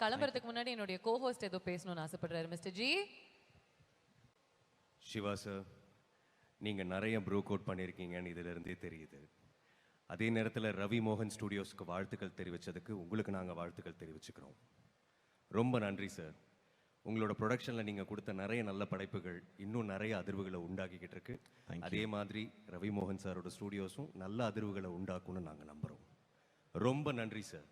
கிளம்புறதுக்கு முன்னாடி என்னுடைய கோஹோஸ்ட் ஏதோ பேசணும்னு ஆசைப்படுறாரு மிஸ்டர் ஜி. சிவா சார், நீங்கள் நிறைய ப்ரூ கோட் பண்ணியிருக்கீங்கன்னு இதிலிருந்தே தெரியுது. அதே நேரத்தில் ரவி மோகன் ஸ்டுடியோஸ்க்கு வாழ்த்துக்கள் தெரிவித்ததுக்கு உங்களுக்கு நாங்கள் வாழ்த்துக்கள் தெரிவிச்சுக்கிறோம். ரொம்ப நன்றி சார். உங்களோட ப்ரொடக்ஷனில் நீங்கள் கொடுத்த நிறைய நல்ல படைப்புகள் இன்னும் நிறைய அதிர்வுகளை உண்டாக்கிக்கிட்டு இருக்கு. அதே மாதிரி ரவி மோகன் சாரோட ஸ்டுடியோஸும் நல்ல அதிர்வுகளை உண்டாக்கும்னு நாங்கள் நம்புகிறோம். ரொம்ப நன்றி சார்.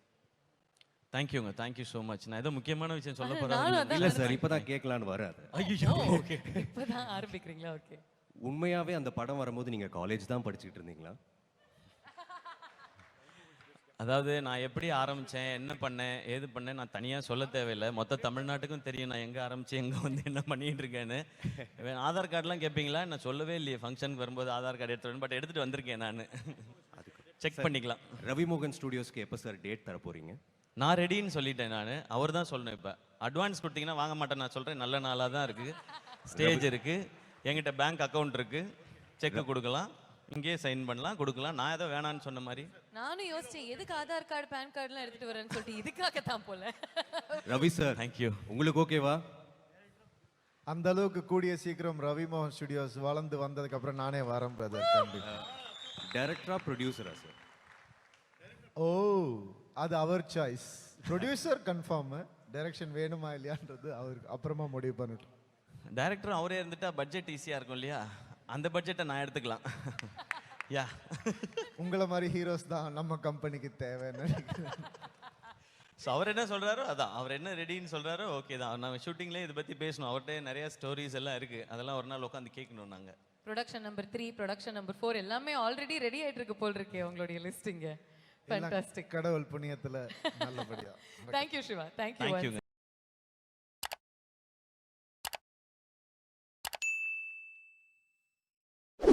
தேங்க்யூங்க, தேங்க்யூ ஸோ மச். நான் ஏதோ முக்கியமான விஷயம் சொல்ல போகிறேன். இல்லை சார், இப்போ தான் கேட்கலான்னு வராது. ஐயோ, ஓகே, இப்போ தான் ஆரம்பிக்கிறீங்களா? ஓகே. உண்மையாகவே அந்த படம் வரும்போது நீங்கள் காலேஜ் தான் படிச்சுக்கிட்டு இருந்தீங்களா? அதாவது நான் எப்படி ஆரம்பித்தேன், என்ன பண்ணேன், ஏது பண்ணேன், நான் தனியாக சொல்ல தேவையில்லை. மொத்த தமிழ்நாட்டுக்கும் தெரியும் நான் எங்கே ஆரம்பித்து எங்கே வந்து என்ன பண்ணிகிட்டு இருக்கேன்னு. ஆதார் கார்டெலாம் கேட்பீங்களா? நான் சொல்லவே இல்லையே. ஃபங்க்ஷனுக்கு வரும்போது ஆதார் கார்டு எடுத்துகிட்டு பட் எடுத்துகிட்டு வந்திருக்கேன் நான். செக் பண்ணிக்கலாம். ரவி மோகன் ஸ்டுடியோஸ்க்கு எப்போ சார் டேட் தர போகிறீங்க? நான் ரெடின்னு சொல்லிட்டேன். நான் அவர் தான் சொல்லணும். இப்போ அட்வான்ஸ் கொடுத்தீங்கன்னா வாங்க மாட்டேன். நான் சொல்கிறேன், நல்ல நாளாக தான் இருக்குது. ஸ்டேஜ் இருக்குது, என்கிட்ட பேங்க் அக்கௌண்ட் இருக்குது, செக்கு கொடுக்கலாம், இங்கேயே சைன் பண்ணலாம், கொடுக்கலாம். நான் ஏதோ வேணான்னு சொன்ன மாதிரி நானும் யோசிச்சேன், எதுக்கு ஆதார் கார்டு பேன் கார்டுலாம் எடுத்துட்டு வரேன்னு சொல்லிட்டு இதுக்காக தான் போல. Ravi sir, thank you. உங்களுக்கு ஓகேவா? அந்த அளவுக்கு கூடிய சீக்கிரம் ரவி மோகன் ஸ்டுடியோஸ் வளர்ந்து வந்ததுக்கு அப்புறம் நானே வரேன் பிரதர். டைரக்டரா ப்ரொடியூசரா சார்? ஓ, அது அவர் சாய்ஸ். ப்ரொடியூசர் கன்ஃபார்ம், டைரக்ஷன் வேணுமா இல்லையான்றது அவருக்கு அப்புறமா முடிவு பண்ணிட்டோம். டைரக்டர் அவரே இருந்துட்டா பட்ஜெட் ஈஸியாக இருக்கும் இல்லையா? அந்த பட்ஜெட்டை நான் எடுத்துக்கலாம். யா, உங்களை மாதிரி ஹீரோஸ் தான் நம்ம கம்பெனிக்கு தேவைன்னு. ஸோ அவர் என்ன சொல்கிறாரோ அதான், அவர் என்ன ரெடின்னு சொல்கிறாரோ ஓகே தான். நம்ம ஷூட்டிங்லேயே இதை பற்றி பேசணும். அவர்கிட்ட நிறைய ஸ்டோரிஸ் எல்லாம் இருக்குது. அதெல்லாம் ஒரு நாள் உட்காந்து கேட்கணும் நாங்கள். ப்ரொடக்ஷன் நம்பர் 3, ப்ரொடக்ஷன் நம்பர் 4 எல்லாமே ஆல்ரெடி ரெடி ஆயிட்டு இருக்கு போல் இருக்கே உங்களுடைய லிஸ்டிங்க. ஃபேண்டாஸ்டிக். கடவுள் புண்ணியத்தில் நல்லபடியா. தேங்க்யூ சிவா. தேங்க்யூ.